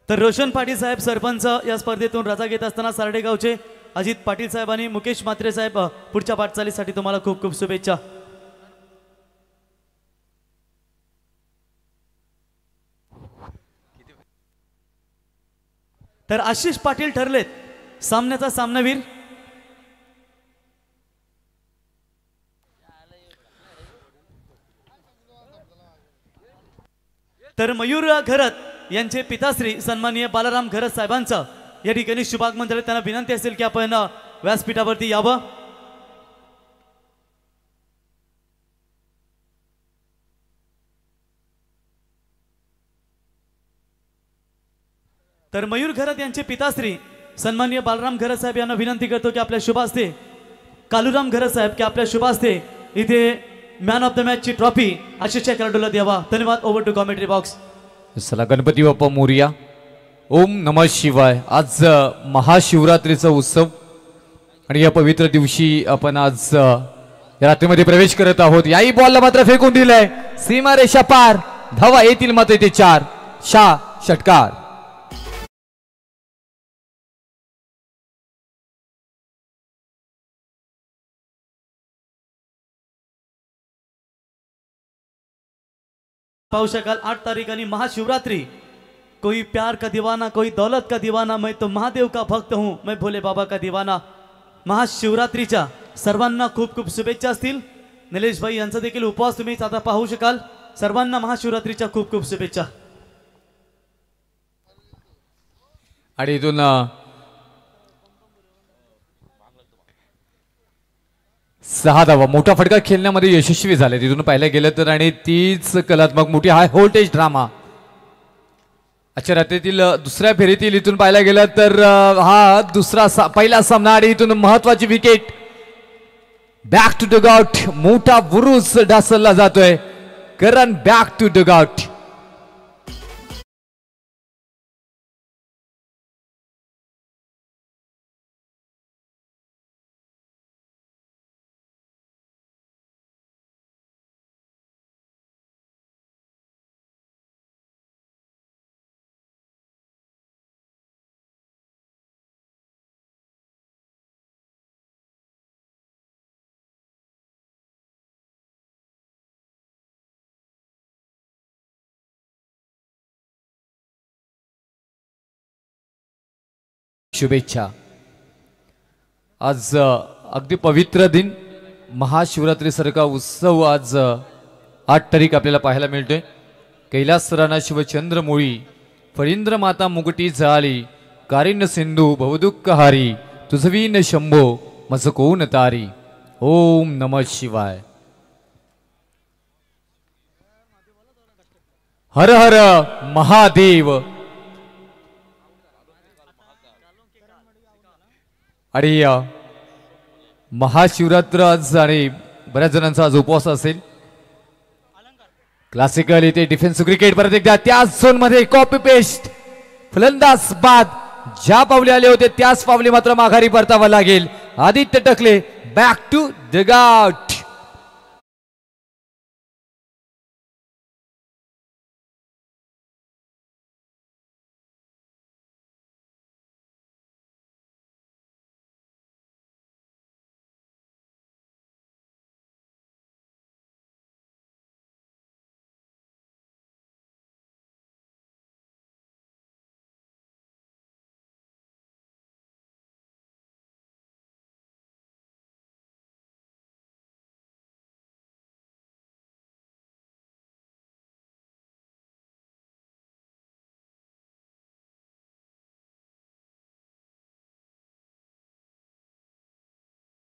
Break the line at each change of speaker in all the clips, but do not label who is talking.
तर रोशन पाटील साहेब सरपंच या स्पर्धेतून रजा घेत असताना सारडेगावचे अजित पाटील साहेब आणि मुकेश म्हात्रे साहेब पुढच्या वाटचालीसाठी तुम्हाला खूप खूप शुभेच्छा। तर आशिष पाटील ठरलेत सामन्याचा सामनावीर। तर मयूर घरत यांचे पिताश्री सन्माननीय बालाराम घरत साहेबांचं या ठिकाणी शुभागमन झाले। त्यांना विनंती असेल की आपण व्यासपीठावरती यावं। तर मयूर घरत यांचे पिताश्री सन्माननीय बालाराम घरत साहेब यांना विनंती करतो की आपल्या शुभ हस्ते कालूराम घरत साहेब की आपल्या शुभ हस्ते इथे मॅन ऑफ द मॅच ची ट्रॉफी आशिषच्या खेळाडूला द्यावा। धन्यवाद। Over to commentary box.
चला गणपती बाप्पा मोरया। ओम नमः शिवाय। आज महाशिवरात्रीचा उत्सव आणि या पवित्र दिवशी आपण आज या रात्रीमध्ये प्रवेश करत आहोत। याही बॉलला मात्र फेकून दिलाय सीमारेषा पार, धावा येतील मात्र इथे 4 षटकार।
पाहू शकाल 8 तारीख आणि महाशिवरात्रि। कोई प्यार का दीवाना, कोई दौलत का दीवाना, मैं तो महादेव का भक्त हूँ, मैं भोले बाबा का दीवाना। महाशिवरात्रीच्या सर्वांना खूप खूप शुभेच्छा असतील। निलेश भाई यांचा देखील उपवास तुम्ही आता पाहू शकाल। सर्वांना महाशिवरात्रीच्या खूप खूप शुभेच्छा।
आणि इथून 6 धावा मोठा फटका खेळण्यामध्ये यशस्वी झाले तिथून पाहिलं गेलं तर। आणि तीच कलात्मक मोठी हाय व्होल्टेज ड्रामा आजच्या रात्रीतील दुसऱ्या फेरीतील इथून पाहिलं गेलं तर हा पहिला सामना आणि इथून महत्वाची विकेट बॅक टू डगआउट। मोठा बुरुज ढासळला जातोय। करण बॅक टू डगआउट। शुभेच्छा। आज अगदी पवित्र दिन महाशिवरात्री सारखा उत्सव आज 8 तारीख आपल्याला पाहायला मिळतोय। कैलास राणा शिवचंद्र मोळी फळींद्र माता मुगटी जाळी कारिण्य सिंधू भवदुःख हारी तुझवीन शंभो मज कोण तारी। ओम नमः शिवाय। हर हर महादेव। आणि महाशिवरात्र आज आणि बऱ्याच जणांचा आज उपवास असेल। क्लासिकल इथे डिफेन्सिव्ह क्रिकेट परत एकदा त्याच झोन मध्ये कॉपी पेस्ट फलंदाज बाद ज्या पावले आले होते त्याच पावले मात्र माघारी परतावा लागेल। आदित्य टकले बॅक टू डगआउट।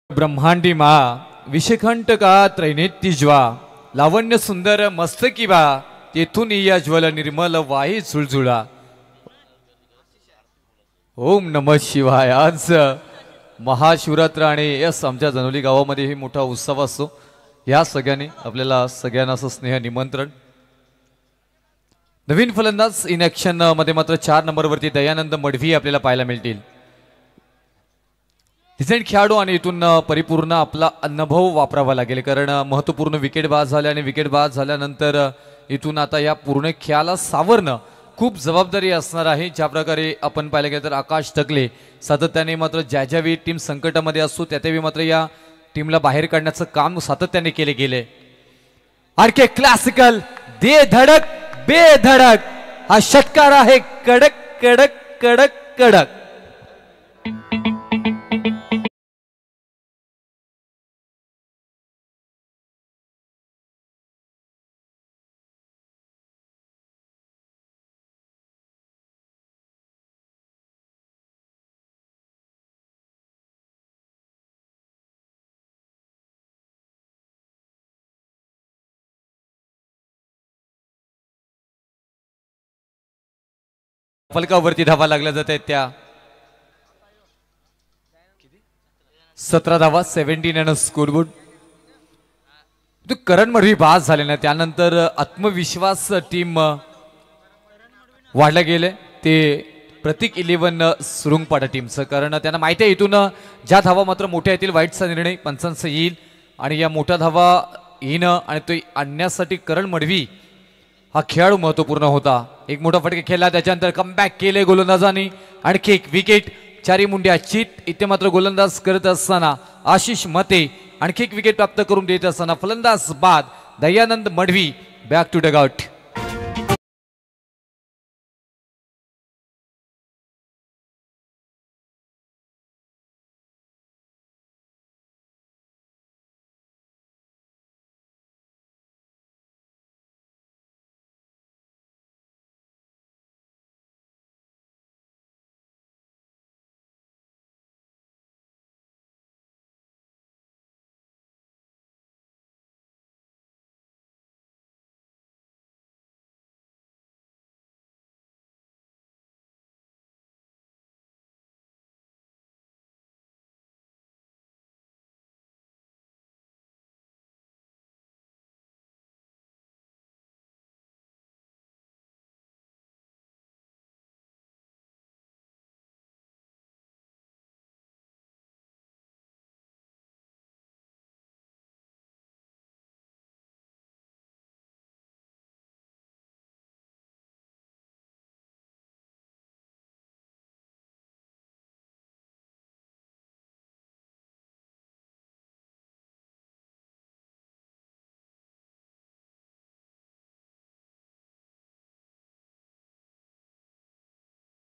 ब्रह्मांडी मा विषखंट का त्रैनेत्य ज्वा लावण्य सुंदर मस्तकी बा तेथून या ज्वल निर्मल वाही झुळझुळा। ओम नमः शिवाय। आज महाशिवरात्र आणि यस आमच्या जनोली गावामध्ये ही मोठा उत्सव असतो। या सगळ्यांनी आपल्याला सगळ्यांना असं स्नेह निमंत्रण। नवीन फलंदाज इन ॲक्शन मध्ये मात्र 4 नंबरवरती दयानंद मडवी आपल्याला पाहायला मिळतील। डिसेंट खेळाडू आणि इथून परिपूर्ण आपला अनुभव वापरावा लागेल कारण महत्त्वपूर्ण विकेट बाद झाले आणि विकेट बाद झाल्यानंतर इथून आता या पूर्ण खेळाला सावरणं खूप जबाबदारी असणार आहे. ज्या प्रकारे आपण पाहिलं गेलं तर आकाश टकले सातत्याने मात्र ज्या ज्यावेळी टीम संकटामध्ये असतो त्या त्यावेळी मात्र या टीमला बाहेर काढण्याचं काम सातत्याने केले गेले. आणखी क्लासिकल दे धडक बेधडक हा षटकार आहे कडक कडक कडक कडक. फलकावरती धावा लागल्या जात आहेत त्या 17 धावा 17 आणि स्कोरबोर्ड. करण मडवी बाद झाले ना त्यानंतर आत्मविश्वास टीम वाढला गेले ते प्रतीक 11 सुरुंगपाडा टीमचं. कारण त्यांना माहिती आहे इथून ज्या धावा मात्र मोठ्या येतील वाईटचा निर्णय पंचांचा येईल आणि या मोठ्या धावा येणं आणि तो आणण्यासाठी करण मडवी हा खेळाडू महत्वपूर्ण होता. एक मोठा फटका खेळला त्याच्यानंतर कमबॅक केले गोलंदाजांनी. आणखी एक विकेट चारी मुंड्या चित इथे मात्र गोलंदाज करत असताना आशिष मते आणखी एक विकेट प्राप्त करून देत असताना फलंदाज बाद Dayanand Madvi back to dugout.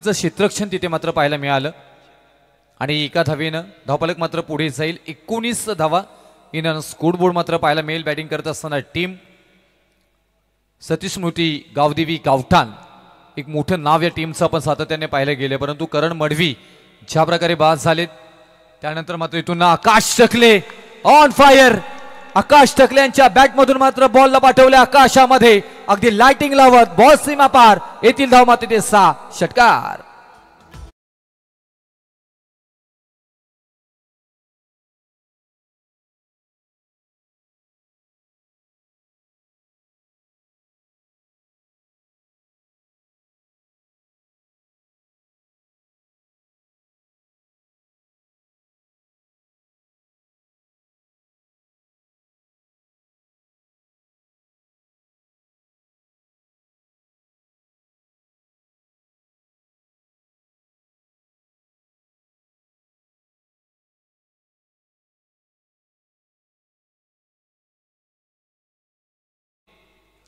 क्षेत्ररक्षण तिथे मात्र पाहायला मिळालं आणि एका धावेनं धावफलक मात्र पुढे जाईल. 19 धावा इन स्कोरबोर्ड मात्र पाहायला मिळेल. बॅटिंग करत असताना टीम सतीश स्मृती गावदेवी गावठाण एक मोठं नाव या टीमचं आपण सातत्याने पाहायला गेले. परंतु करण मडवी ज्या प्रकारे बाद झालेत त्यानंतर मात्र इथून आकाश टकले ऑन फायर. आकाश टकले यांच्या बॅटमधून मात्र बॉलला पाठवले आकाशामध्ये अगदी लाइटिंग लावत बॉल सीमा पार येथील धाव मात्र ते 6 षटकार.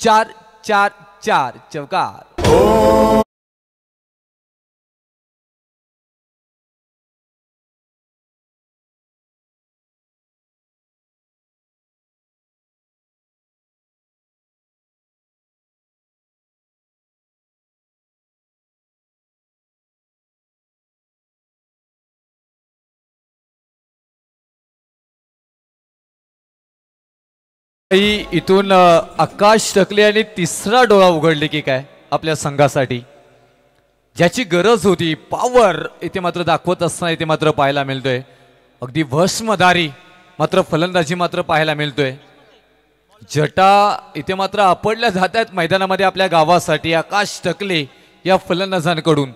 चार चार चार चौकार. इथून आकाश टकले आणि तिसरा डोळा उघडले की काय आपल्या संघासाठी ज्याची गरज होती पॉवर इथे मात्र दाखवत असताना इथे मात्र पाहायला मिळतोय. अगदी भस्मधारी मात्र फलंदाजी मात्र पाहायला मिळतोय. जटा इथे मात्र आपडल्या जात आहेत मैदानामध्ये आपल्या गावासाठी. आकाश टकले या फलंदाजांकडून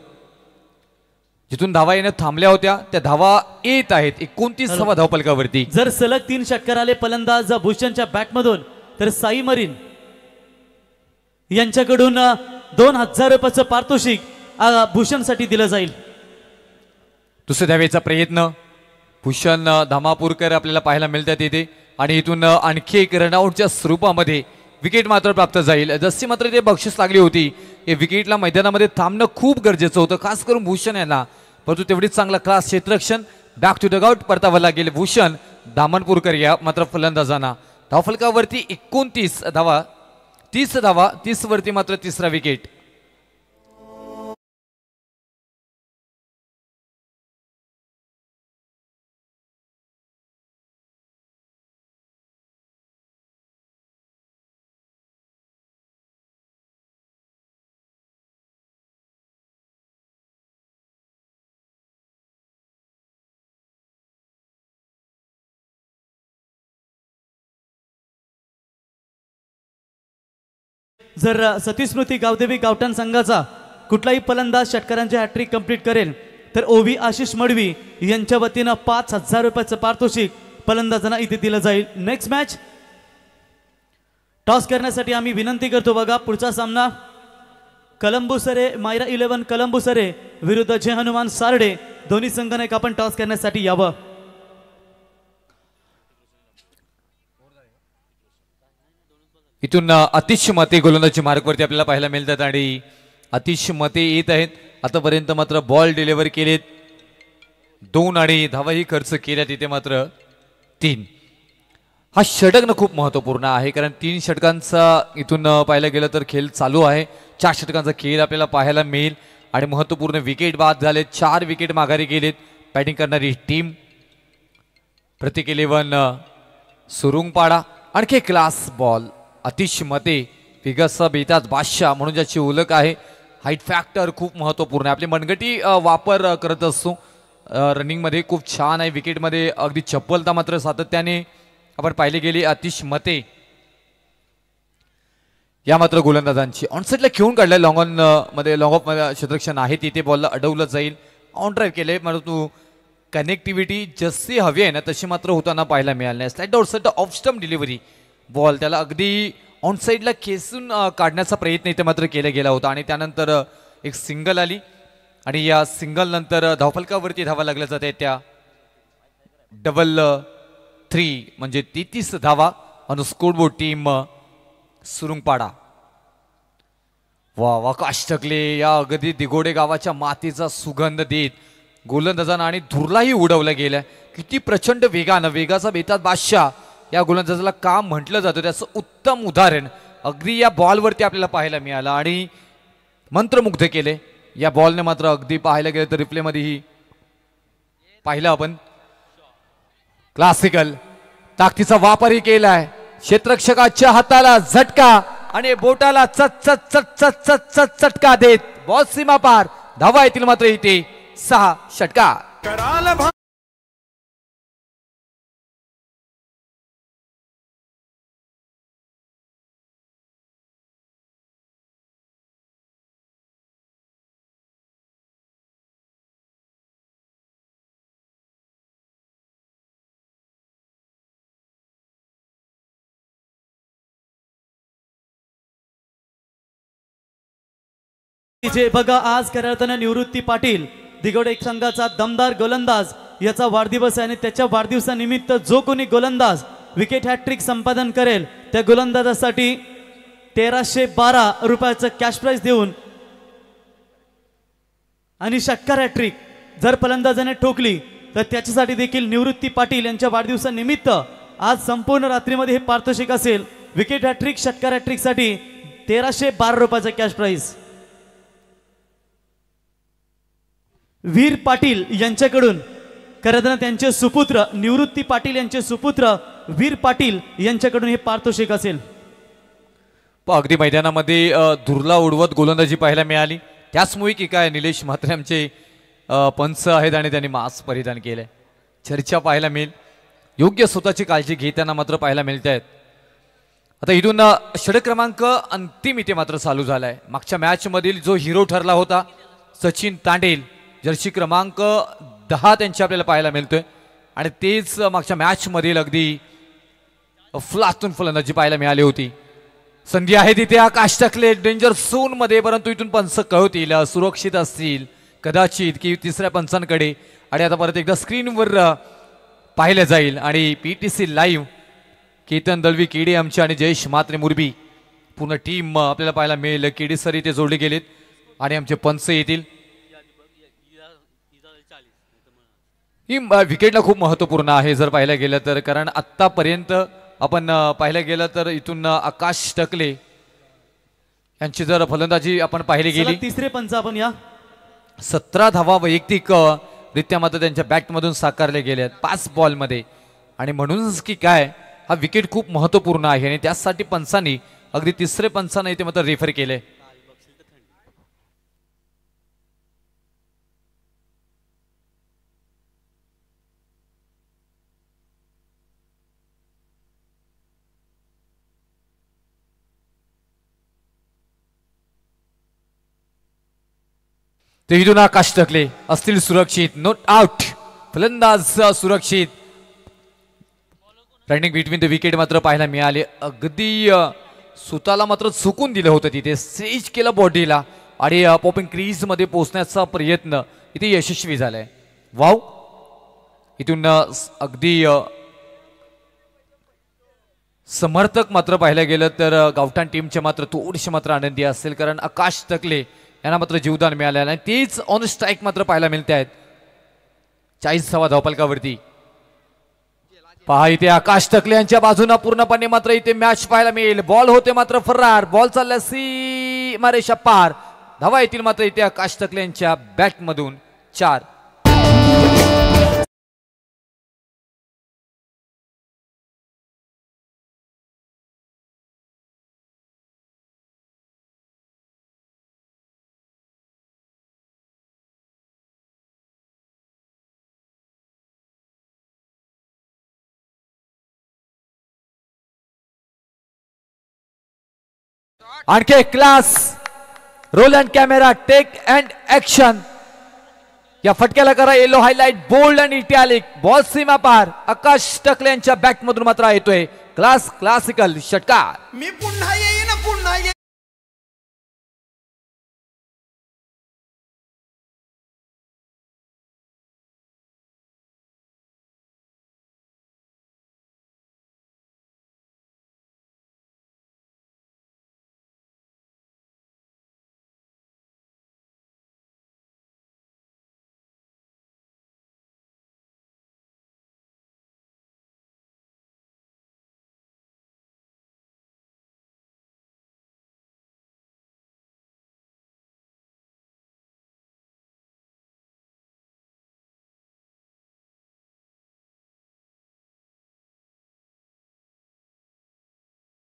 जिथून धावा येणं थांबल्या होत्या त्या धावा येत आहेत. 29 धावफलकावरती.
जर सलग 3 षटकार आले फलंदाज भूषणच्या बॅटमधून तर साई मरीन यांच्याकडून 2000 रुपयाचं पारितोषिक भूषणसाठी दिलं जाईल.
दुसऱ्या धावेचा प्रयत्न भूषण धामापूरकर आपल्याला पाहायला मिळतात इथे आणि इथून आणखी एक रनआउटच्या स्वरूपामध्ये विकेट मात्र प्राप्त जाईल. जशी मात्र ते बक्षीस लागली होती हे विकेटला मैदानामध्ये थांबणं खूप गरजेचं होतं खास करून भूषण यांना, परंतु तेवढीच चांगला क्लास क्षेत्ररक्षण बॅक टू द आउट परतावा गेले भूषण धामणपूरकर या मात्र फलंदाजांना. धावफलकावरती 29 धावा, 30 धावा, 30 वरती मात्र तिसरा विकेट.
जर सतीस्मृती गावदेवी गावठाण संघाचा कुठलाही फलंदाज षटकारांची हॅट्रिक कंप्लीट करेल तर ओवी आशिष मडवी यांच्या वतीनं 5000 रुपयाचं पारितोषिक फलंदाजांना इथे दिलं जाईल. नेक्स्ट मॅच टॉस करण्यासाठी आम्ही विनंती करतो. बघा पुढचा सामना कलंबुसरे मायरा 11 कलंबुसरे विरुद्ध जय हनुमान सारडे. दोन्ही संघाने आपण टॉस करण्यासाठी यावं.
इथून अतिश मते गोलंदाजी मार्गवरती आपल्याला पाहायला मिळतात आणि अतिश मते येत आहेत. आतापर्यंत मात्र बॉल डिलिव्हर केलेत 2 आणि धावाही खर्च केल्या तिथे मात्र 3. हा षटक खूप महत्वपूर्ण आहे कारण 3 षटकांचा इथून पाहायला गेलं तर खेळ चालू आहे. 4 षटकांचा खेळ आपल्याला पाहायला मिळेल आणि महत्वपूर्ण विकेट बाद झाले. 4 विकेट माघारी गेलेत बॅटिंग करणारी टीम. प्रत्येक 11 सुरुंगपाडा आणखी क्लास बॉल अतिश मते विगस बेताज बादशाह म्हणून ज्याची ओळख आहे. हाईट फॅक्टर खूप महत्वपूर्ण आहे. आपली मनगटी वापर करत असतो रनिंगमध्ये खूप छान आहे. विकेटमध्ये अगदी चप्पलता मात्र सातत्याने आपण पाहिले गेली. अतिश मते या मात्र गोलंदाजांची ऑनसेटला खेळून काढलाय. लॉंग ऑन मध्ये लॉंग ऑफ मध्ये क्षेत्ररक्षण आहे तिथे बॉलला अडवलं जाईल. ऑन ड्राईव्ह केले परंतु कनेक्टिव्हिटी जशी हवी आहे ना तशी मात्र होताना पाहायला मिळाली नाही. Slide outside off stump delivery ball त्याला अगदी ऑन साईडला खेचून काढण्याचा प्रयत्न इथे मात्र केला गेला होता आणि त्यानंतर एक सिंगल आली आणि या सिंगल नंतर धावफलकावरती धावा लागल्या जाते त्या डबल 3 म्हणजे 33 धावा आणि स्कोरबोर्ड टीम सुरुंगपाडा. वा वा काष्टकले या अगदी दिगोडे गावाच्या मातीचा सुगंध देत गोलंदाजांना आणि धुरलाही उडवला गेला. किती प्रचंड वेगानं वेगाचा बेताज बादशाह या गोलंदाजाला काम म्हटलं जातं त्याचं उत्तम उदाहरण अगदी या बॉलवरती आपल्याला पाहायला मिळालं आणि मंत्रमुग्ध केले. या बॉलने मात्र अगदी पाहायला गेलं तर रिप्लेमध्येही पाहिलं आपण क्लासिकल ताकदीचा वापरही केलाय. क्षेत्ररक्षकाच्या हाताला झटका आणि बोटाला चट चट चट चट चट चट चटका देत बॉल सीमा पार. धावा येतील मात्र इथे 6 षटकार.
जे बघा आज करताना निवृत्ती पाटील दिगोडे संघाचा दमदार गोलंदाज याचा वाढदिवस आहे आणि त्याच्या वाढदिवसानिमित्त जो कोणी गोलंदाज विकेट हॅट्रिक संपादन करेल त्या गोलंदाजासाठी 1312 रुपयाचं कॅश प्राइज देऊन आणि षटकार हॅट्रिक जर फलंदाजाने ठोकली तर त्याच्यासाठी देखील निवृत्ती पाटील यांच्या वाढदिवसानिमित्त आज संपूर्ण रात्रीमध्ये हे पारितोषिक असेल. विकेट हॅट्रिक षटकार हॅट्रिक साठी 1312 रुपयाचं कॅश प्राइज. वीर पाटील यांच्याकडून खरं त्यांचे सुपुत्र निवृत्ती पाटील यांचे सुपुत्र वीर पाटील यांच्याकडून हे पारितोषिक असेल.
अगदी मैदानामध्ये धुरला उडवत गोलंदाजी पाहायला मिळाली. त्याचमुळे की काय निलेश म्हात्रे आमचे पंच आहेत आणि त्यांनी मास्क परिधान केलंय. चर्चा पाहायला मिळेल. योग्य स्वतःची काळजी घेताना मात्र पाहायला मिळत आहेत. आता इथून षटक क्रमांक अंतिम इथे मात्र चालू झालाय. मागच्या मॅच मधील जो हिरो ठरला होता सचिन तांडेल जर्सी क्रमांक 10 त्यांची आपल्याला पाहायला मिळतोय आणि तेच मागच्या मॅच मधील अगदी फुलातून फलंदाजी पाहायला मिळाली होती. संधी आहे तिथे आकाश टाकले डेंजर झोन मध्ये, परंतु इथून पंच कळवतील सुरक्षित असतील कदाचित की तिसऱ्या पंचांकडे. आणि आता परत एकदा स्क्रीनवर पाहिलं जाईल आणि PTC live Ketan Dalvi KD आमचे आणि जयेश म्हात्रे मुरबी पूर्ण टीम आपल्याला पाहायला मिळेल. केडी सर इथे जोडले गेलेत आणि आमचे पंच येतील. ही विकेटला खूप महत्वपूर्ण आहे जर पाहायला गेलं तर, कारण आत्तापर्यंत आपण पाहायला गेलं तर इथून आकाश टकले यांची जर फलंदाजी आपण पाहिली गेली,
तिसरे पंच आपण या
17 धावा वैयक्तिक रित्या मात्र त्यांच्या बॅटमधून साकारले गेले आहेत 5 बॉलमध्ये. आणि म्हणूनच की काय हा विकेट खूप महत्वपूर्ण आहे आणि त्यासाठी पंचांनी अगदी तिसरे पंचांना इथे मात्र रेफर केले. ते इथून आकाश टाकले असतील सुरक्षित, नोट आउट, फलंदाज सुरक्षित. रनिंग बिटवीन द विकेट मात्र पाहायला मिळाले. अगदी सुताला मात्र चुकून दिलं होतं तिथे, स्ट्रेच केलं बॉडीला आणि पॉपिंग क्रीज मध्ये पोहोचण्याचा प्रयत्न इथे यशस्वी झालाय. वाव, इथून अगदी समर्थक मात्र पाहायला गेलं तर गावठाण टीमचे मात्र थोडेसे मात्र आनंदी असेल, कारण आकाश टकले यांना मात्र जीवदान मिळालेलं आहे. तेच ऑन स्ट्राईक मात्र पाहायला मिळत आहेत 40वा धावफलकावरती. पहा इथे आकाश टकले यांच्या बाजूने पूर्णपणे मात्र इथे मॅच पाहायला मिळेल. बॉल होते मात्र फरार, बॉल चालला सीमारेषा पार. धावा येतील मात्र इथे आकाश टकले यांच्या बॅटमधून 4. आणखी class, roll and camera, take and action. या फटक्याला करा येलो हायलाइट, बोल्ड आणि इटॅलिक. बॉल सीमा पार, आकाश टकले यांच्या बॅटमधून मात्र येतोय क्लास क्लासिकल षटकार.
मी पुन्हा येईन, पुन्हा येईन.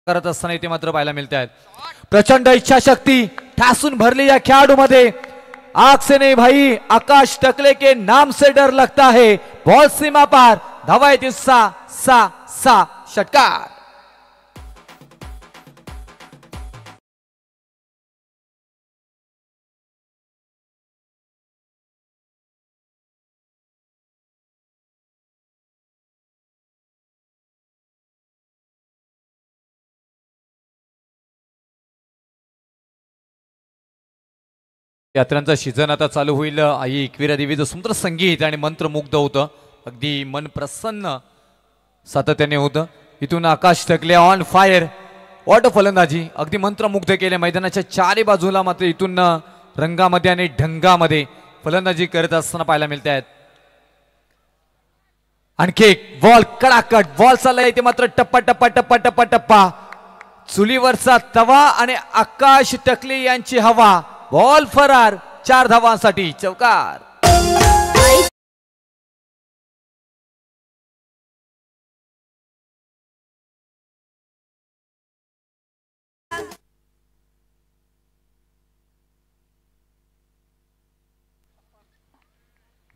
करत असताना इथे मात्र पाहायला मिळत आहेत प्रचंड इच्छाशक्ती ठासून भरली या खेळाडूमध्ये. आग से नहीं भाई, आकाश टकले के नाम से डर लगता है. बॉल सीमा पार, धावा येतील 6 षटकार. यात्रांचा सीझन आता चालू होईल. आई एकविरा देवीचं सुंदर संगीत आणि मंत्रमुग्ध होतं, अगदी मन प्रसन्न सातत्याने होतं. इथून आकाश टकले ऑन फायर, वॉट फलंदाजी, अगदी मंत्रमुग्ध केले. मैदानाच्या चारी बाजूला मात्र इथून रंगामध्ये आणि ढंगामध्ये फलंदाजी करत असताना पाहायला मिळत आहेत. आणखी एक बॉल कडाकट, बॉल चाललाय इथे मात्र टप्पा टप्पा टप्पा टप्पा टप्पा. चुलीवरचा तवा आणि आकाश टकले यांची हवा. बॉल फरार, 4 धावांसाठी चौकार.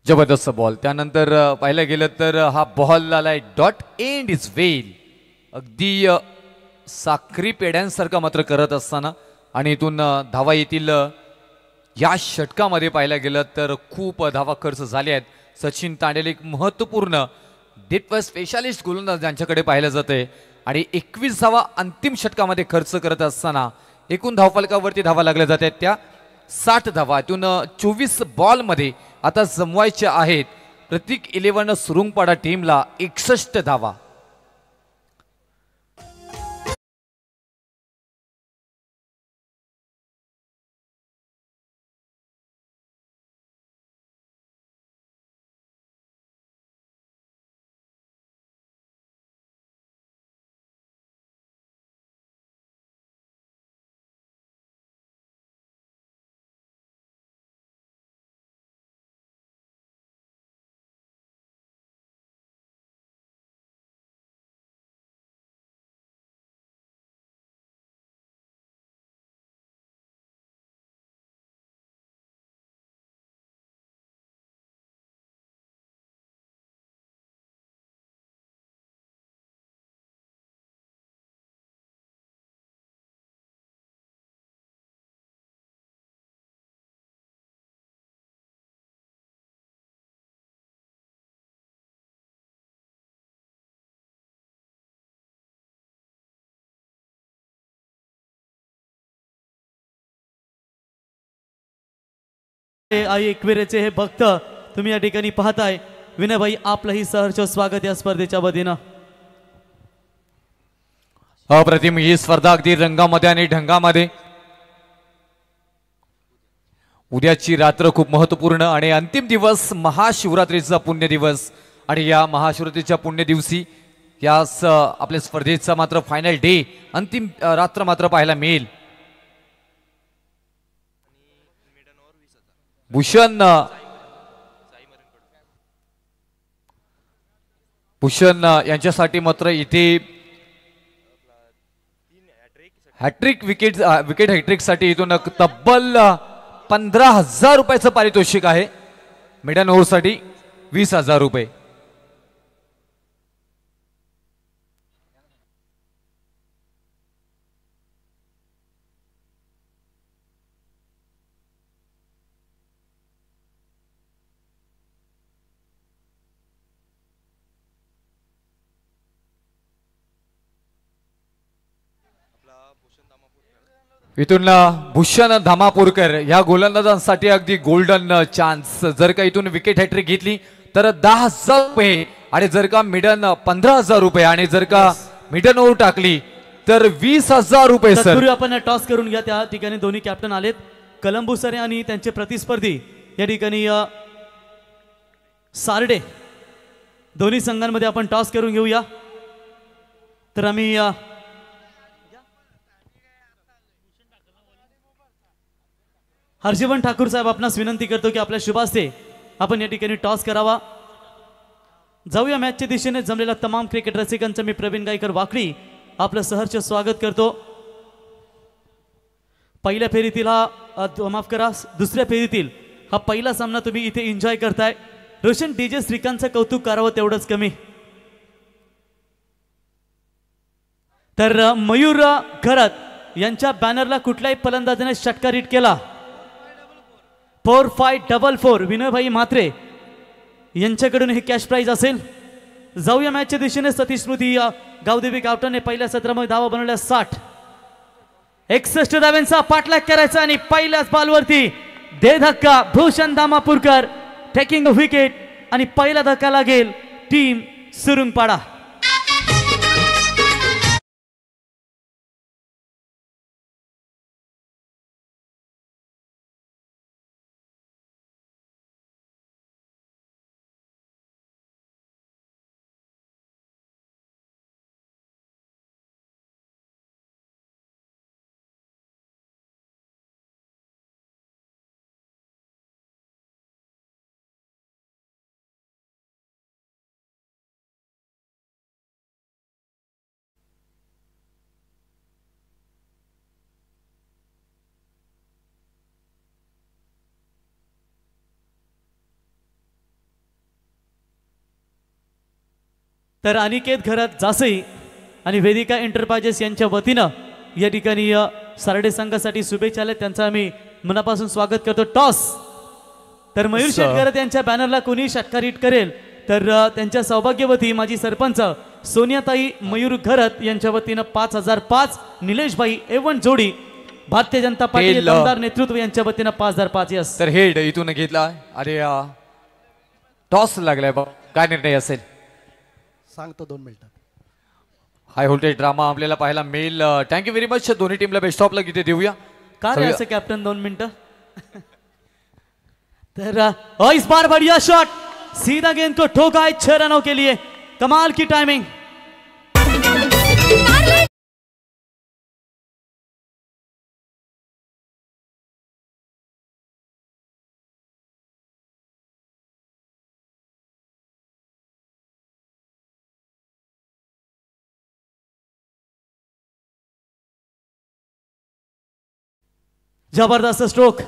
जबरदस्त बॉल. त्यानंतर पाहिलं गेलं तर हा बॉल आलाय डॉट एंड इज वेल, अगदी साखरी पेड्यांसारखा मात्र करत असताना. आणि इथून धावा येतील. या षटकामध्ये पाहायला गेलं तर खूप धावा खर्च झाले आहेत. सचिन तांडेल एक महत्त्वपूर्ण डेप्थ स्पेशालिस्ट गोलंदाज ज्यांच्याकडे पाहिलं जाते आणि 21 धावा अंतिम षटकामध्ये खर्च करत असताना एकूण धावफलकावरती धावा लागल्या जातात त्या 60 धावा. त्यातून 24 बॉलमध्ये आता जमवायच्या आहेत प्रतीक 11 सुरुंगपाडा टीमला 61 धावा.
आई एकविरेचे हे भक्त तुम्ही या ठिकाणी पाहताय. विनयभाई आपलंही सहर्ष स्वागत या स्पर्धेच्या वतीनं.
अप्रतिम ही स्पर्धा अगदी रंगामध्ये आणि ढंगामध्ये. उद्याची रात्र खूप महत्वपूर्ण आणि अंतिम दिवस महाशिवरात्रीचा पुण्य दिवस आणि या महाशिवरात्रीच्या पुण्य दिवशी यास आपल्या स्पर्धेचा मात्र फायनल डे अंतिम रात्र मात्र पाहायला मिळेल. भूषण यांच्यासाठी मात्र इथे हॅट्रिक विकेट हॅट्रिक साठी इथून तब्बल 15,000 रुपयाचं पारितोषिक आहे. मिडन ओव्हर साठी 20,000 रुपये. इथून भूषण धामापूरकर या गोलंदाजांसाठी अगदी गोल्डन चान्स. जर का इथून विकेट हॅट्रिक घेतली तर 10,000 रुपये आणि जर का मिडन 15,000 रुपये आणि जर का मिडन ओव्हर टाकली तर 20,000 रुपये. सर
आपण टॉस करून घ्या. त्या ठिकाणी दोन्ही कॅप्टन आलेत कलंबू सर आणि त्यांचे प्रतिस्पर्धी या ठिकाणी सारडे. दोन्ही संघांमध्ये आपण टॉस करून घेऊया. तर आम्ही हर्षवन ठाकूर साहेब आपणास विनंती करतो की आपल्या शुभास्ते आपण या ठिकाणी टॉस करावा. जाऊया मॅचच्या दिशेने जमलेल्या तमाम क्रिकेट रसिकांचं मी प्रवीण गायकर वाकडी आपलं सहर्ष स्वागत करतो. पहिल्या फेरीतील माफ करा दुसऱ्या फेरीतील हा पहिला सामना तुम्ही इथे एन्जॉय करताय. रोशन डीजे श्रीकांतचं कौतुक करावं तेवढंच कमी. तर मयूर घरत यांच्या बॅनरला कुठल्याही फलंदाजाने षटकार हिट केला 4544 विनयभाई म्हात्रे यांच्याकडून हे कॅश प्राइज असेल. जाऊया मॅचच्या दिशेने. सतीश स्मृती गावदेवी गावठाने पहिल्या सत्रामध्ये धावा बनवल्या 60. 61 धाव्यांचा पाठलाग करायचा आणि पहिल्याच बॉलवरती दे धक्का. भूषण धामापूरकर टेकिंग अ विकेट आणि पहिला धक्का लागेल टीम सुरुंगपाडा. तर अनिकेत घरात जासई आणि वेदिका एंटरप्राइजेस यांच्या वतीनं या ठिकाणी सारडे संघासाठी शुभेच्छा आल्या. त्यांचं आम्ही मनापासून स्वागत करतो. टॉस तर मयूर शेटकर यांच्या बॅनरला कोणी षटकार हिट करेल तर त्यांच्या सौभाग्यवती माजी सरपंच सोनियाताई मयूर घरत यांच्या वतीनं 5,005, निलेशभाई एवन जोडी भारतीय जनता पार्टी
हेड.
दमदार नेतृत्व यांच्या वतीनं 5,005. यस
तर हेड इथून घेतला आणि टॉस लागलाय बा, काय निर्णय असेल?
सांगतो 2 मिनिटात.
हाय व्होल्टेज ड्रामा आपल्याला पाहायला मिळेल. Thank you very much. दोन्ही टीमला बेस्ट ऑफ लक इथे देऊया.
का रे ऐसे कैप्टन 2 मिनट तेरा और इस बार बढ़िया शॉट, सीधा गेंद को ठोका है 6 रनों के लिए. कमाल की टाइमिंग. जबरदस्त स्ट्रोक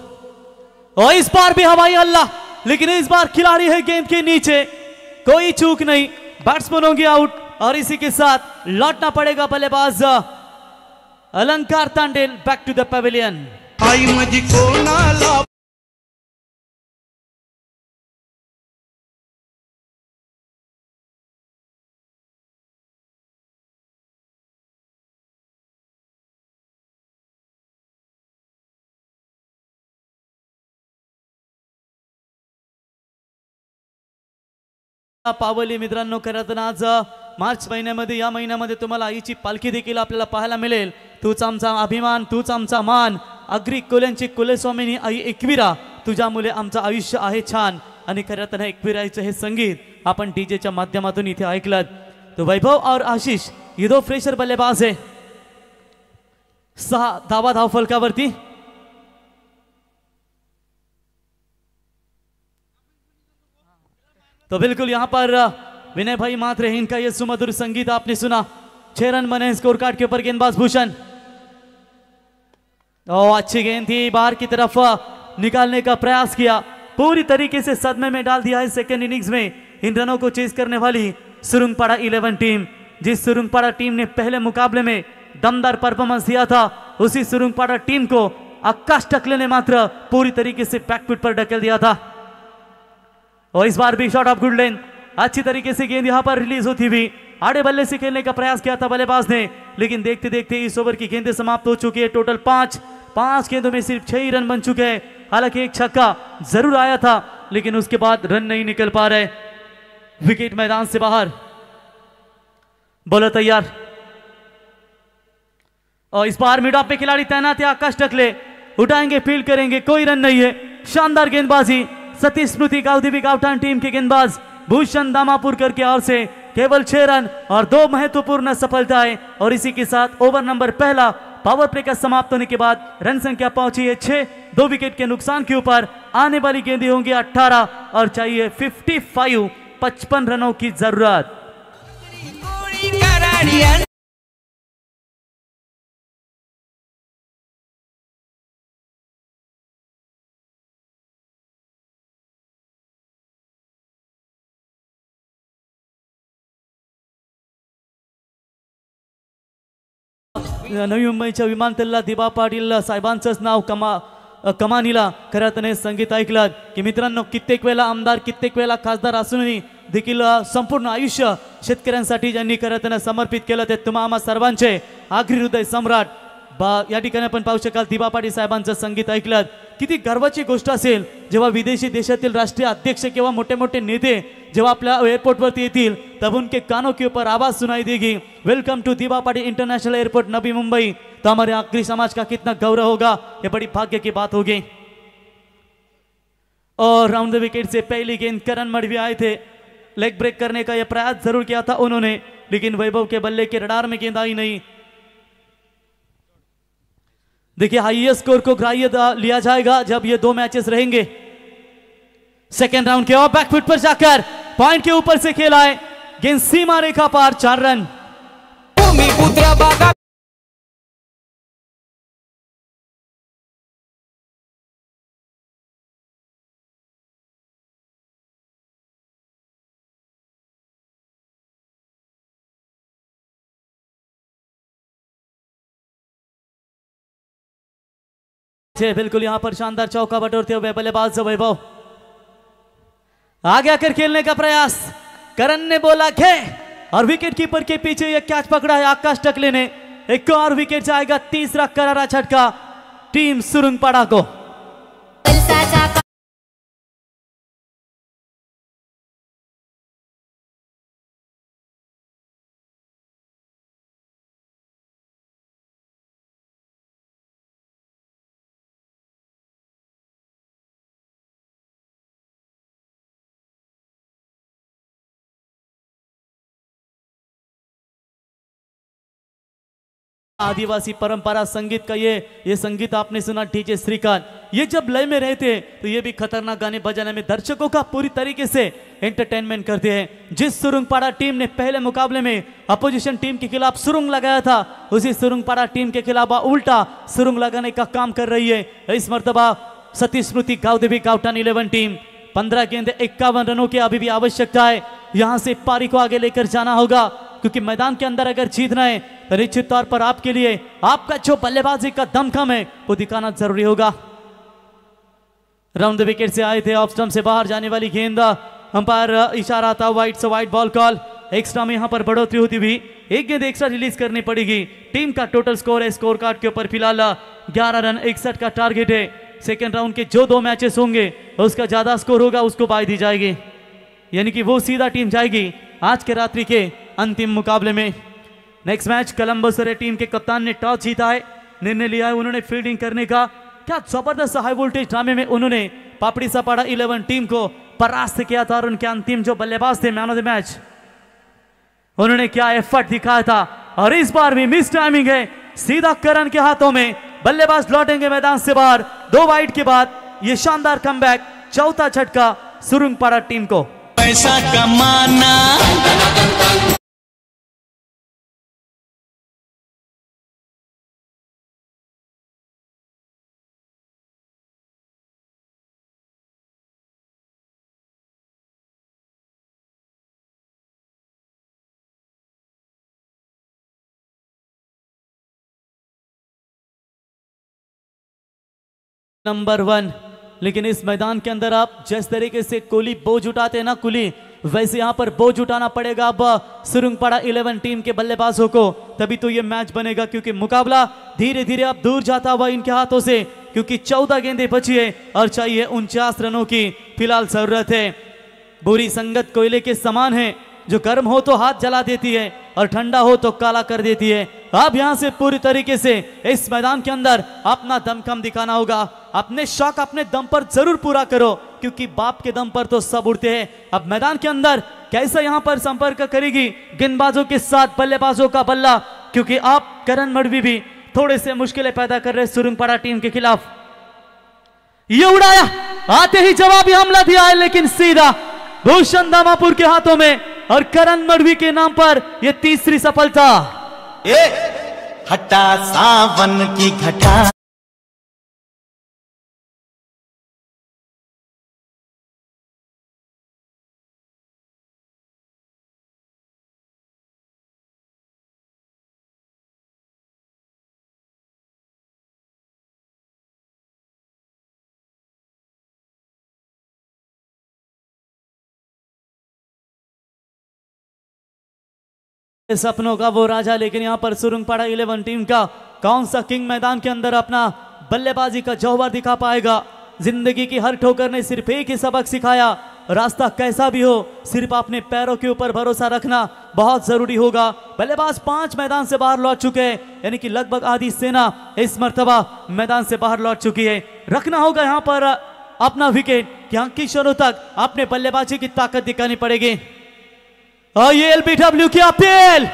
और इस बार भी हवाई अल्लाह, लेकिन इस बार खिलाड़ी है गेंद के नीचे, कोई चूक नहीं. बैट्समैन होंगे आउट और इसी के साथ लौटना पड़ेगा बल्लेबाज Alankar Tandel back to the pavilion.
आई माझी कोणाला
पावली मित्रांनो, खरं तर आज मार्च महिन्यामध्ये, या महिन्यामध्ये तुम्हाला आईची पालखी देखील आपल्याला पाहायला मिळेल. तूच आमचा अभिमान, तूच आमचा मान, अग्री कोल्यांची कुलस्वामिनी आई एकविरा, तुझ्या मुले आमचं आयुष्य आहे छान. आणि खरं तर एकविराचं हे संगीत आपण डीजेच्या माध्यमातून इथे ऐकलं. तो वैभव और आशीष ये दो फ्रेशर बल्लेबाज है. 6 धावा धाव फलकावरती. तो बिल्कुल यहाँ पर विनय भाई मात्र हैं, इनका ये सुमधुर संगीत आपने सुना. 6 रन बने स्कोर कार्ड के ऊपर. गेंदबाज भूषण, अच्छी गेंद थी, बाहर की तरफ निकालने का प्रयास किया, पूरी तरीके से सदमे में डाल दिया है सेकेंड इनिंग्स में. इन रनों को चेस करने वाली सुरुंगपाड़ा 11 टीम, जिस सुरुंगपाड़ा टीम ने पहले मुकाबले में दमदार परफॉर्मेंस दिया था, उसी सुरुंगपाड़ा टीम को आकाश टकले ने मात्र पूरी तरीके से बैकफुट पर ढकेल दिया था. और इस बार भी शॉट ऑफ गुड लेंथ, अच्छी तरीके से गेंद यहां पर रिलीज होती हुई आड़े बल्ले से खेलने का प्रयास किया था बल्लेबाज ने, लेकिन देखते देखते इस ओवर की गेंदें समाप्त हो चुकी है. टोटल 5 गेंदों में सिर्फ 6 ही रन बन चुके हैं. हालांकि एक छक्का जरूर आया था, लेकिन उसके बाद रन नहीं निकल पा रहे. विकेट मैदान से बाहर. बॉलर तैयार और इस बार मिड ऑफ पे खिलाड़ी तैनात है. आकाश टकले उठाएंगे, फील्ड करेंगे, कोई रन नहीं है. शानदार गेंदबाजी सतीश स्मृति गावदेवी गावठाण टीम के गेंदबाज भूषण दामापुरकर की ओर से केवल 6 रन और 2 महत्वपूर्ण सफलताएं. और इसी के साथ ओवर नंबर पहला पावर प्ले का समाप्त होने के बाद रन संख्या पहुंची है 6. 2 विकेट के नुकसान के ऊपर आने वाली गेंदें होंगी 18 और चाहिए 55 रनों की जरूरत. नवी मुंबईच्या विमानतळाला दिबा पाटील साहेबांचंच नाव कमानीला खरं तर संगीत ऐकलं की मित्रांनो, कित्येक वेळा आमदार, कित्येक वेळा खासदार असूनही देखील संपूर्ण आयुष्य शेतकऱ्यांसाठी ज्यांनी खरं तर समर्पित केलं, ते तुम्हा आम्हा सर्वांचे आगरी हृदय सम्राट या ठिकाणी आपण पाहू शकाल. दिबा पाटील साहेबांचं संगीत ऐकलं. किती गर्वाची गोष्ट असेल जेव्हा विदेशी देशातील राष्ट्रीय अध्यक्ष किंवा मोठे मोठे नेते जेव्हा आपल्या एयरपोर्टवरती येतील, तब उनके कानों के ऊपर आवाज सुनाई देगी, वेलकम टू दिबा पाटिल इंटरनेशनल एयरपोर्ट नवी मुंबई. तो हमारे आखिरी समाज का कितना गौरव होगा, ये बड़ी भाग्य की बात होगी. और राउंड द विकेट से पहली गेंद करण मडवी आए थे, लेग ब्रेक करने का यह प्रयास जरूर किया था उन्होंने, लेकिन वैभव के बल्ले के रडार में गेंद आई नहीं. देखिए, हाईएस्ट स्कोर को ग्राह्य लिया जाएगा जब ये 2 मैचेस रहेंगे. सेकेंड राउंड के और बैकफुट पर जाकर पॉइंट के ऊपर से खेला है, गेंद सीमा रेखा पार. 4 रन. बिल्कुल यहां पर शानदार चौका बटोरते हुए बल्लेबाज वैभव आगे आकर खेलने का प्रयास. करण ने बोला खे और विकेट कीपर के पीछे ये कैच पकड़ा है आकाश टकले ने। एक और विकेट जाएगा, तीसरा करारा झटका टीम सुरुंगपाड़ा को। आदिवासी परंपरा संगीत का ये संगीत आपने सुना डीजे श्रीकांत। ये जब लय में रहते हैं तो ये भी खतरनाक गाने बजाने में दर्शकों का पूरी तरीके से एंटरटेनमेंट करते हैं। जिस सुरुंगपाड़ा टीम ने पहले मुकाबले में अपोजिशन टीम के खिलाफ सुरुंग लगाया था, उसी सुरुंगपाड़ा टीम के खिलाफ उल्टा सुरुंग लगाने का काम कर रही है। इस मर्तबा सती स्मृति गावदेवी गावटान 11 टीम 15 गेंद 51 रनों की अभी भी आवश्यकता है। यहां से पारी को आगे लेकर जाना होगा, क्योंकि मैदान के अंदर अगर जीतना है तो निश्चित तौर पर आपके लिए आपका जो बल्लेबाजी का दमखम है वो दिखाना जरूरी होगा। राउंड द विकेट से आए थे, ऑफ स्टंप से बाहर जाने वाली गेंद, अंपायर इशारा था वाइड से वाइड बॉल कॉल। एक्स्ट्रा में यहां पर बढ़ोतरी होती हुई एक गेंद एक्स्ट्रा रिलीज करनी पड़ेगी। टीम का टोटल स्कोर है स्कोर कार्ड के ऊपर फिलहाल 11 रन 61 का टारगेट है। सेकेंड राउंड के जो 2 मैचेस होंगे उसका ज्यादा स्कोर होगा उसको बाय दी जाएगी, यानी कि वो सीधा टीम जाएगी आज के रात्रि के अंतिम मुकाबले में। नेक्स्ट मैच कोलंबो सरे टीम के कप्तान ने टॉस जीता है, निर्णय लिया है उन्होंने फील्डिंग करने का। क्या जबरदस्त हाई वोल्टेज ड्रामे में उन्होंने पापड़ी सपाड़ा 11 टीम को परास्त किया था और उनके अंतिम जो बल्लेबाज थे मैन ऑफ द मैच, उन्होंने क्या एफर्ट दिखाया था। और इस बार भी मिस टाइमिंग है, सीधा करण के हाथों में, बल्लेबाज लौटेंगे मैदान से बाहर। 2 वाइड के बाद ये शानदार कमबैक, चौथा झटका सुरुंगपाड़ा टीम को।
पैसा कमाना
नंबर 1। लेकिन इस मैदान के अंदर आप जिस तरीके से कुली बोझ उठाते हैं ना कुली, वैसे यहां पर बोझ उठाना पड़ेगा अब सुरुंगपाड़ा 11 टीम के बल्लेबाजों को, तभी तो ये मैच बनेगा। क्योंकि मुकाबला धीरे धीरे अब दूर जाता हुआ इनके हाथों से, क्योंकि 14 गेंदें बची है और चाहिए 49 रनों की फिलहाल जरूरत है। बुरी संगत कोयले के समान है, जो गर्म हो तो हाथ जला देती है और ठंडा हो तो काला कर देती है। अब यहां से पूरी तरीके से इस मैदान के अंदर अपना दमखम दिखाना होगा। अपने शौक अपने दम पर जरूर पूरा करो, क्योंकि बाप के दम पर तो सब उड़ते हैं। अब मैदान के अंदर कैसा यहां पर संपर्क करेगी गेंदबाजों के साथ बल्लेबाजों का बल्ला, क्योंकि आप करण मड़वी भी थोड़े से मुश्किलें पैदा कर रहे सुरुंगपाड़ा टीम के खिलाफ। ये उड़ाया, आते ही जवाबी हमला दिया है, लेकिन सीधा भूषण दामापुर के हाथों में और करण मड़वी के नाम पर यह तीसरी सफलता।
हटा सावन की घटा
सपनों का वो राजा, लेकिन यहां पर सुरुंगपाड़ा 11 टीम का कौन सा किंग मैदान के अंदर अपना बल्लेबाजी का जौहर दिखा पाएगा। जिंदगी की हर ठोकर ने सिर्फ एक ही सबक सिखाया, रास्ता कैसा भी हो सिर्फ अपने पैरों के ऊपर भरोसा रखना बहुत जरूरी होगा। बल्लेबाज 5 मैदान से बाहर लौट चुके हैं, यानी कि लगभग आधी सेना इस मर्तबा मैदान से बाहर लौट चुकी है। रखना होगा यहां पर अपना विकेट, कि किशोरों तक अपने बल्लेबाजी की ताकत दिखानी पड़ेगी। और ये एलबीडब्ल्यू की अपील,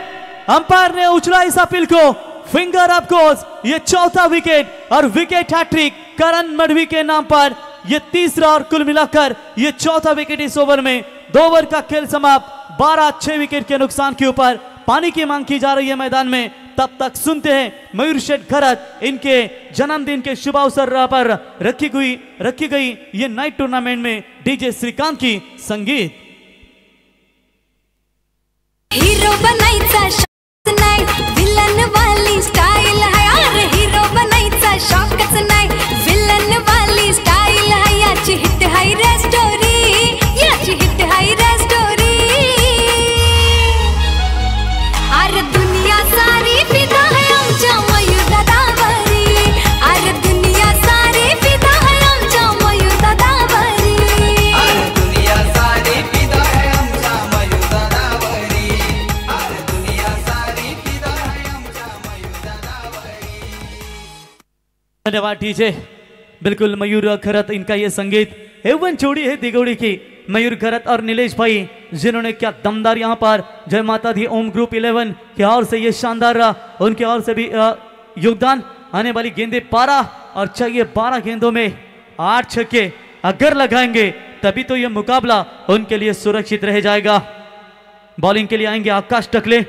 अंपायर ने उछला इस अपील को, फिंगर अप कोर्स, ये चौथा विकेट और विकेट हैट्रिक करण मड़वी के नाम पर, ये तीसरा और कुल मिलाकर ये चौथा विकेट इस ओवर में। 2 ओवर का खेल समाप्त, 12 विकेट के नुकसान के ऊपर पानी की मांग की जा रही है मैदान में। तब तक सुनते हैं मयूर शेठ घरत, इनके जन्मदिन के शुभ अवसर पर रखी गई ये नाइट टूर्नामेंट में डीजे श्रीकांत की संगीत।
हीरो बनायचा शौक नाही, विलन वाली स्टाईल है यार। हीरो बनायचा शौकच नाही, विलन वाली स्टाईल है। याची हिट हाय रे स्टोरी, याची हिट हाय रे स्टोरी।
धन्यवाद डीजे। बिल्कुल मयूर खरत इनका ये संगीत एवन जोड़ी है दिगोड़ी की, मयूर खरत और नीलेश भाई, जिन्होंने क्या दमदार यहाँ पर जय माता दी ओम ग्रुप 11 की ओर से ये शानदार उनके ओर से भी योगदान। आने वाली गेंदे 12 और चाहिए 12 गेंदों में 8 छक्के अगर लगाएंगे तभी तो ये मुकाबला उनके लिए सुरक्षित रह जाएगा। बॉलिंग के लिए आएंगे आकाश टकले,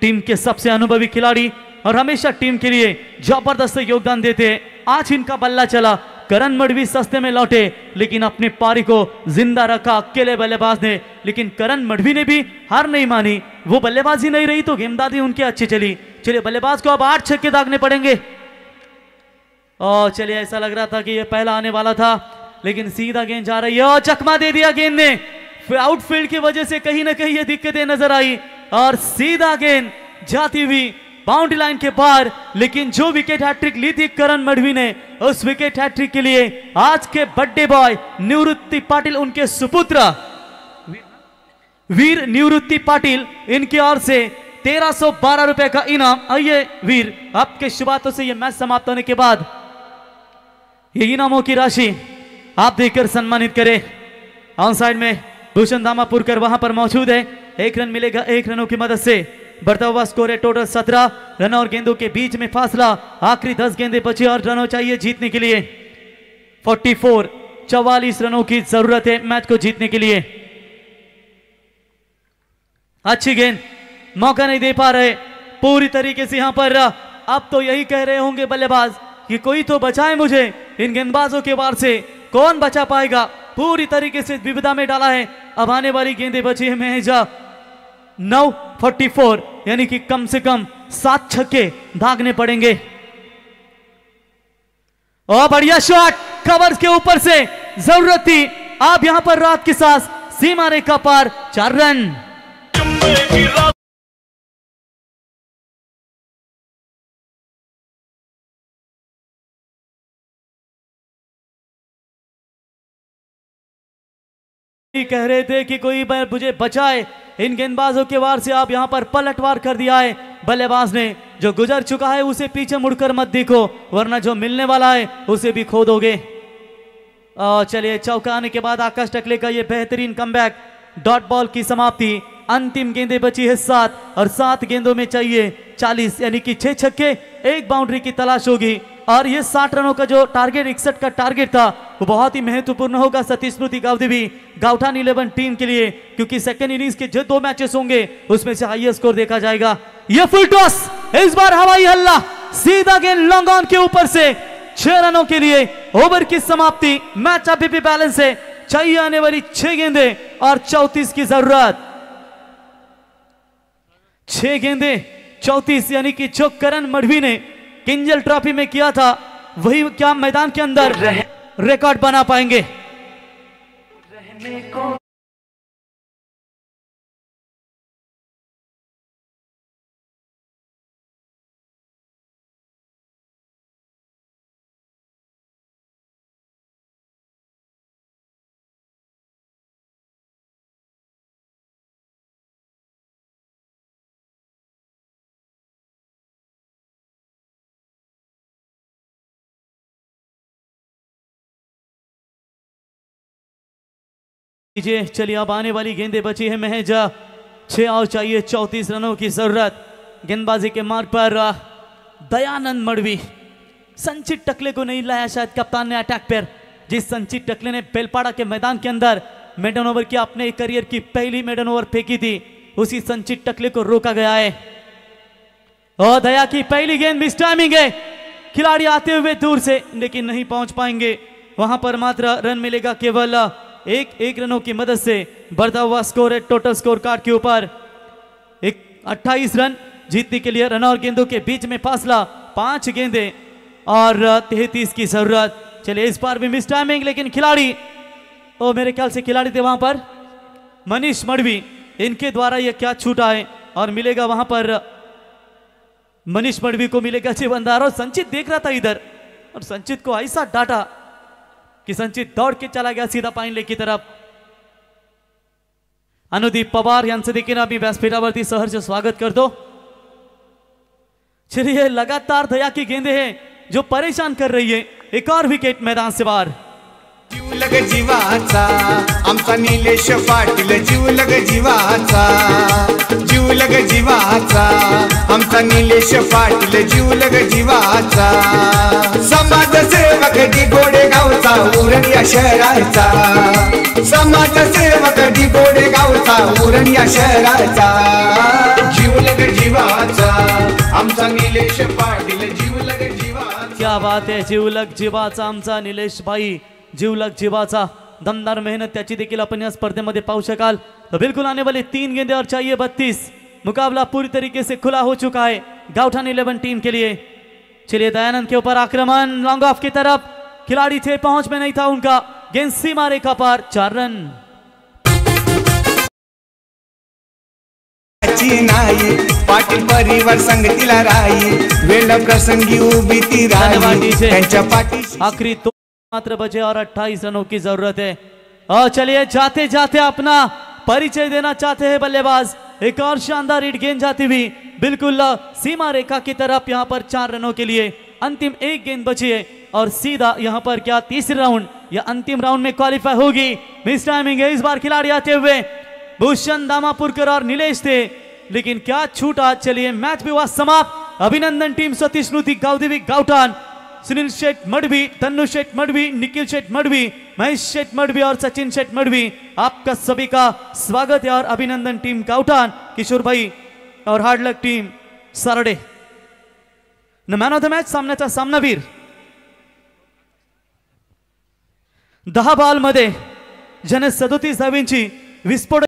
टीम के सबसे अनुभवी खिलाड़ी और हमेशा टीम के लिए जबरदस्त योगदान देते हैं। आज इनका बल्ला चला, करण मडवी सस्ते में लौटे लेकिन अपनी पारी को जिंदा रखा अकेले बल्लेबाज ने, लेकिन करण मडवी ने भी हार नहीं मानी। वो बल्लेबाजी नहीं रही तो गेंदबाजी उनकी अच्छी चली। चलिए बल्लेबाज को अब 8 छक्के दागने पड़ेंगे। और चलिए ऐसा लग रहा था कि ये पहला आने वाला था, लेकिन सीधा गेंद जा रही है और चकमा दे दिया गेंद ने। आउटफील्ड की वजह से कहीं ना कहीं ये दिक्कतें नजर आई और सीधा गेंद जाती हुई बाउंड्री लाइन के पार। लेकिन जो विकेट हैट्रिक ली थी करण मडवी ने, उस विकेट हैट्रिक के लिए आज के बर्थडे बॉय निवृत्ति पाटिल, उनके सुपुत्र वीर निवृत्ति पाटिल, इनकी ओर से 1312 रुपए का इनाम। आइए वीर, आपके शुभ हाथों से यह मैच समाप्त होने के बाद ये इनामों की राशि आप देकर सम्मानित करें। ऑन साइड में भूषण दामापुरकर वहां पर मौजूद है। 1 रन मिलेगा 1 रनों की मदद से। बढ़ता हुआ स्कोर है टोटल 17 रन और गेंदों के बीच में फासला। आखिरी 10 गेंदें बची और रनों चाहिए जीतने के लिए। 44 रनों की जरूरत है मैच को जीतने के लिए। अच्छी गेंद, मौका नहीं दे पा रहे पूरी तरीके से यहां पर। अब तो यही कह रहे होंगे बल्लेबाज कि कोई तो बचाए मुझे इन गेंदबाजों के वार से। कौन बचा पाएगा? पूरी तरीके से विविधा में डाला है। अब आने वाली गेंदें बची है महज 9:44, यानी कि कम से कम 7 छक्के दागने पड़ेंगे। और बढ़िया शॉट, कवर्स के ऊपर से जरूरत थी। आप यहां पर रात के साथ सीमा रेखा पार, 4 रन। कह रहे थे कि कोई मुझे बचाए इन गेंदबाजों के वार से। आप यहां पर पलटवार कर दिया है बल्लेबाज ने। जो गुजर चुका है उसे पीछे मुड़कर मत देखो, वरना जो मिलने वाला है उसे भी खो दोगे। चलिए चौका आने के बाद आकाश टकले का ये बेहतरीन कमबैक। डॉट बॉल की समाप्ति। अंतिम गेंदें बची है 7 और 7 गेंदों में चाहिए 40, यानी कि 6 छक्के, 1 बाउंड्री की तलाश होगी। और ये 60 रनों का जो टारगेट 61 का टारगेट था वो बहुत ही महत्वपूर्ण होगा सतीश स्मृति गावदेवी गावठान 11 टीम के लिए, क्योंकि सेकंड इनिंग्स के जो 2 मैचेस होंगे उसमें से हाईएस्ट स्कोर देखा जाएगा। ये फुल टॉस, इस बार हवाई हल्ला, सीधा गेंद लॉन्ग ऑन के ऊपर से 6 रनों के लिए ओवर की समाप्ति। मैच अभी भी बैलेंस है, चाहिए आने वाली 6 गेंदें और 34 की जरूरत। 6 गेंदें 34, यानी कि जो करण मडवी ने किंजल ट्रॉफी में किया था वही क्या मैदान के अंदर रिकॉर्ड बना पाएंगे? चलिए अब आने वाली गेंदें बची है महज 6 और चाहिए 34 रनों की जरूरत। गेंदबाजी के मार्ग पर दयानंद मडवी, संचित टकले को नहीं लाया शायद कप्तान ने अटैक पर। जिस संचित टकले ने बेलपाड़ा के मैदान के अंदर मेडन ओवर की अपने करियर की पहली मेडन ओवर फेंकी थी, उसी संचित टकले को रोका गया है। और दया की पहली गेंद मिस टाइमिंग है, खिलाड़ी आते हुए दूर से लेकिन नहीं पहुंच पाएंगे। वहां पर मात्र रन मिलेगा केवल 1 रनों की मदद से। बढ़ता हुआ स्कोर है टोटल स्कोर कार्ड के ऊपर 28 रन जीतने के लिए। रन और गेंदों के बीच में फासला 5 गेंदें और 33 की जरूरत। चलिए इस बार भी मिस टाइमिंग, लेकिन खिलाड़ी, ओ मेरे ख्याल से खिलाड़ी थे वहां पर मनीष मडवी, इनके द्वारा यह क्या छूटा है और मिलेगा वहां पर मनीष मडवी को मिलेगा 6 बंदार। और संचित देख रहा था इधर और संचित को ऐसा डांटा कि संचित दौड़ के चला गया सीधा पाइन लेक की तरफ। अनुदीप पवार यांचे देखील आम्ही व्यासपीठावरती सहर्ष स्वागत करतो। चलिए लगातार दया की गेंदे हैं जो परेशान कर रही है। एक और विकेट मैदान से बाहर।
जीवलग जीवाचा आमचा निलेश पाटील, जीवलग जीवाचा, जीवलग जीवाचा आमचा निलेश पाटील, जीवलग जीवाचा, समाजसेवक दिगोडे गावचा, उरण या शहराचा, समाजसेवक दिगोडे गावचा, उरण या शहराचा, जीवलग जीवाचा आमचा निलेश पाटील, जीवलग जीवाचा।
क्या बात है, जीवलग जीवाचा आमचा निलेश भाई, जीवलग जीवाचा दमदार मेहनत त्याची देखील आपण या स्पर्धेमध्ये पाहू शकाल। तो बिल्कुल आने वाले 3 गेंदे और चाहिए 32। मुकाबला पूरी तरीके से खुला हो चुका है गाउठान 11 टीम के लिए। चलिए दयानंद के ऊपर आक्रमण, लॉन्ग ऑफ की तरफ, खिलाड़ी थे, पहुंच में नहीं था उनका, गेंद सीमा रेखा पार, 4 रन।
नाही पाटील परिवार संगतीला राही, वेळ प्रसंगी उभी ती राही त्यांच्या पाठीशी।
आखिरी 2 मात्र बचे और 28 रनों की जरूरत है। और चलिए जाते जाते अपना परिचय देना चाहते हैं बल्लेबाज। एक और शानदार हिट गेंद जाती हुई बिल्कुल सीमा रेखा की तरफ, यहाँ पर 4 रनों के लिए अंतिम 1 गेंद बची है और सीधा यहाँ पर क्या तीसरे राउंड या अंतिम राउंड में क्वालिफाई होगी। मिस टाइमिंग है इस बार खिलाड़ी आते हुए, भूषण दामापुरकर और नीलेश थे, लेकिन क्या छूटा। चलिए मैच भी हुआ समाप्त। अभिनंदन टीम सतीश स्मृति गावदेवी गावठान, सुनील शेठ मडवी, तन्नू शेठ मडवी, निखिल शेठ मडवी, महेश शेठ मडवी और सचिन शेठ मडवी, आपका सभी का स्वागत है। और अभिनंदन टीम गावठान, किशोर भाई और हार्ड लक टीम सारडे। न मॅन ऑफ द मॅच सामन्याचा सामनावीर 10 बॉल मध्ये ज्याने 37 धावांची विस्फोट